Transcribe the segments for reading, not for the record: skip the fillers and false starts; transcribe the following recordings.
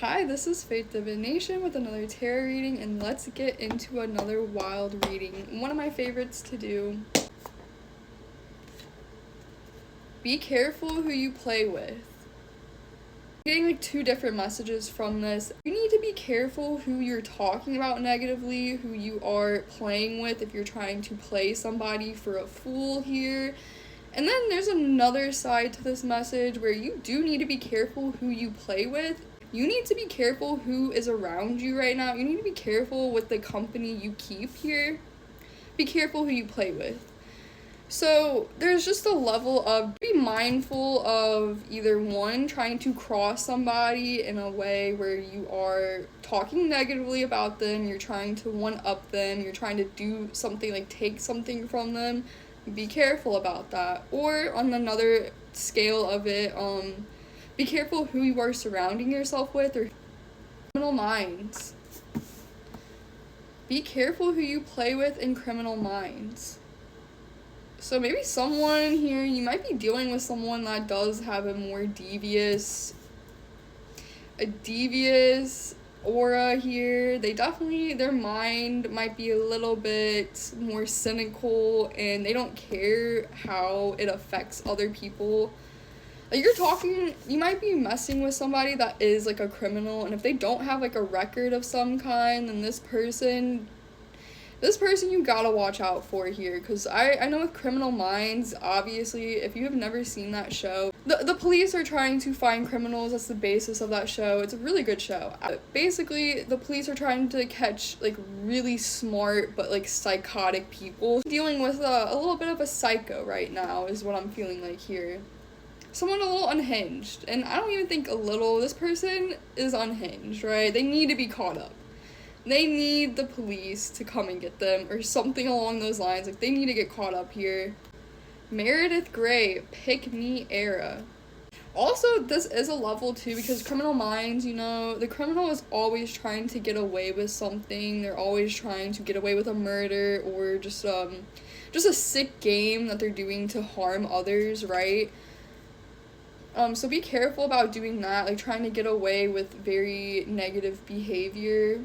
Hi, this is Faith Divination with another tarot reading, and let's get into another wild reading. One of my favorites to do. Be careful who you play with. I'm getting two different messages from this. You need to be careful who you're talking about negatively, who you are playing with if you're trying to play somebody for a fool here. And then there's another side to this message where you do need to be careful who you play with. You need to be careful who is around you right now. You need to be careful with the company you keep here. Be careful who you play with. So there's just a level of be mindful of either one, trying to cross somebody in a way where you are talking negatively about them, you're trying to one-up them, you're trying to do something like take something from them. Be careful about that. Or on another scale of it, be careful who you are surrounding yourself with, or criminal minds. Be careful who you play with in criminal minds. So maybe someone here, you might be dealing with someone that does have a more devious aura here. They definitely, their mind might be a little bit more cynical, and they don't care how it affects other people. Like, you might be messing with somebody that is, like, a criminal, and if they don't have, like, a record of some kind, then this person you gotta watch out for here, because I know with Criminal Minds, obviously, if you have never seen that show, the police are trying to find criminals. That's the basis of that show. It's a really good show. Basically, the police are trying to catch, like, really smart but, like, psychotic people. Dealing with a little bit of a psycho right now is what I'm feeling like here. Someone a little unhinged, and I don't even think a little, this person is unhinged, right? They need to be caught up. They need the police to come and get them, or something along those lines. Like, they need to get caught up here. Meredith Grey, Pick Me era. Also, this is a level 2, because Criminal Minds, you know, the criminal is always trying to get away with something. They're always trying to get away with a murder, or just a sick game that they're doing to harm others, right? So be careful about doing that, like trying to get away with very negative behavior.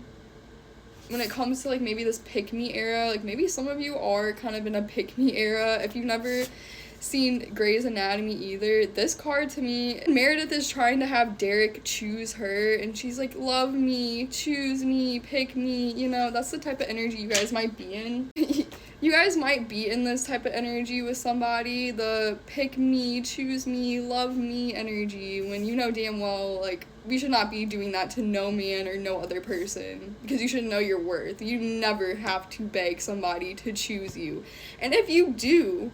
When it comes to, like, maybe this pick-me era, like, maybe some of you are kind of in a pick-me era. If you've never seen Grey's Anatomy either, this card to me, Meredith is trying to have Derek choose her, and she's like, love me, choose me, pick me, you know, that's the type of energy you guys might be in. You guys might be in this type of energy with somebody, the pick me, choose me, love me energy, when you know damn well, like, we should not be doing that to no man or no other person, because you should know your worth. You never have to beg somebody to choose you. And if you do,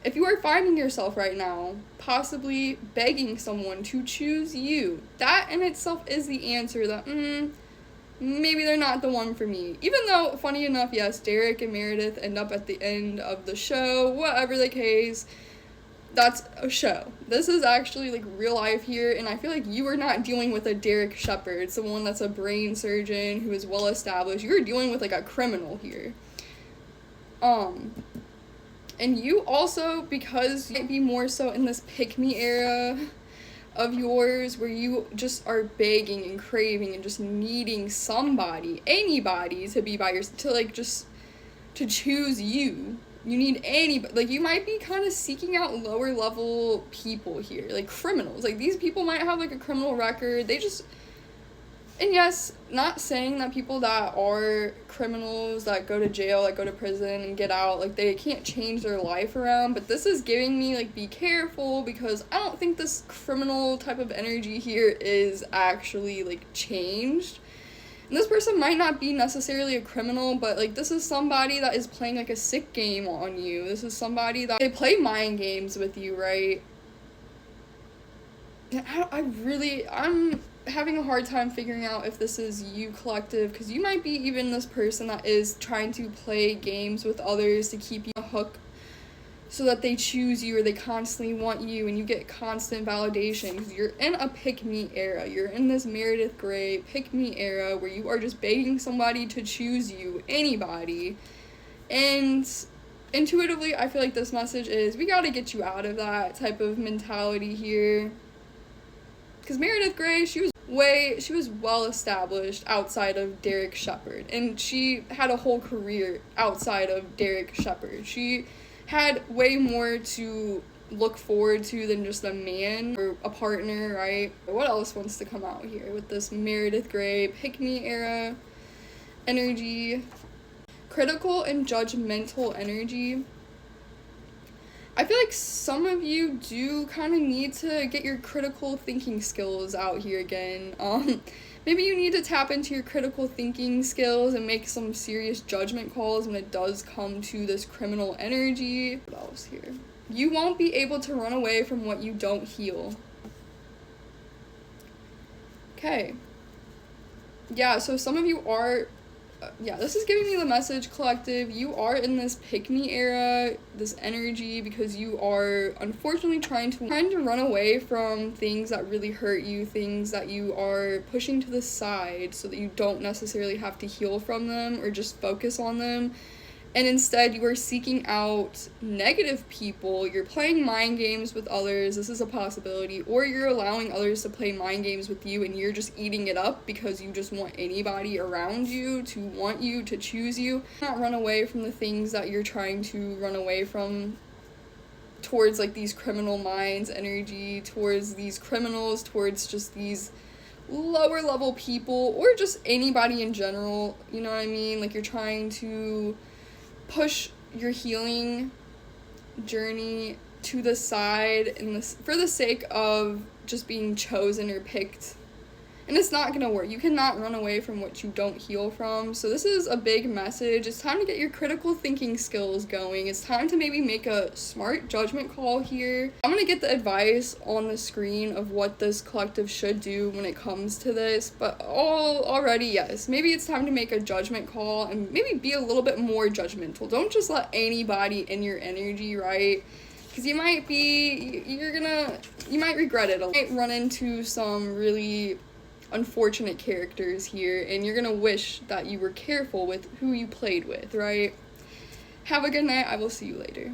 if you are finding yourself right now possibly begging someone to choose you, that in itself is the answer that, maybe they're not the one for me. Even though, funny enough, yes, Derek and Meredith end up at the end of the show, whatever the case, that's a show. This is actually, like, real life here, and I feel like you are not dealing with a Derek Shepherd, someone that's a brain surgeon who is well established. You're dealing with, like, a criminal here. And you also, because you might be more so in this pick-me era of yours, where you just are begging and craving and just needing somebody, anybody, to be by your, to, like, just to choose you. You need anybody. Like, you might be kind of seeking out lower level people here, like criminals. Like, these people might have, like, a criminal record. They just, and yes, not saying that people that are criminals, that go to jail, that go to prison and get out, like, they can't change their life around, but this is giving me, like, be careful, because I don't think this criminal type of energy here is actually, like, changed. And this person might not be necessarily a criminal, but, like, this is somebody that is playing, like, a sick game on you. This is somebody that, they play mind games with you, right? I'm having a hard time figuring out if this is you, collective, because you might be even this person that is trying to play games with others to keep you on a hook so that they choose you, or they constantly want you, and you get constant validation, because you're in a pick-me era. You're in this Meredith Grey pick-me era where you are just begging somebody to choose you, anybody. And intuitively, I feel like this message is, we gotta get you out of that type of mentality here. Because Meredith Grey, she was she was well established outside of Derek Shepherd, and she had a whole career outside of Derek Shepherd. She had way more to look forward to than just a man or a partner, right? What else wants to come out here with this Meredith Grey pick-me era energy? Critical and judgmental energy. I feel like some of you do kind of need to get your critical thinking skills out here again. Maybe you need to tap into your critical thinking skills and make some serious judgment calls when it does come to this criminal energy. What else here? You won't be able to run away from what you don't heal. Okay. Yeah, so some of you are, this is giving me the message, collective. You are in this pick-me era, this energy, because you are unfortunately trying to run away from things that really hurt you, things that you are pushing to the side so that you don't necessarily have to heal from them or just focus on them. And instead, you are seeking out negative people. You're playing mind games with others. This is a possibility. Or you're allowing others to play mind games with you, and you're just eating it up because you just want anybody around you to want you, to choose you. Not run away from the things that you're trying to run away from towards, like, these criminal minds energy, towards these criminals, towards just these lower level people, or just anybody in general. You know what I mean? Like, you're trying to push your healing journey to the side for the sake of just being chosen or picked. And it's not gonna work. You cannot run away from what you don't heal from. So this is a big message. It's time to get your critical thinking skills going. It's time to maybe make a smart judgment call here. I'm gonna get the advice on the screen of what this collective should do when it comes to this. But already, yes, maybe it's time to make a judgment call and maybe be a little bit more judgmental. Don't just let anybody in your energy, right? Because you might regret it. You might run into some really unfortunate characters here, and you're gonna wish that you were careful with who you played with, right? Have a good night. I will see you later.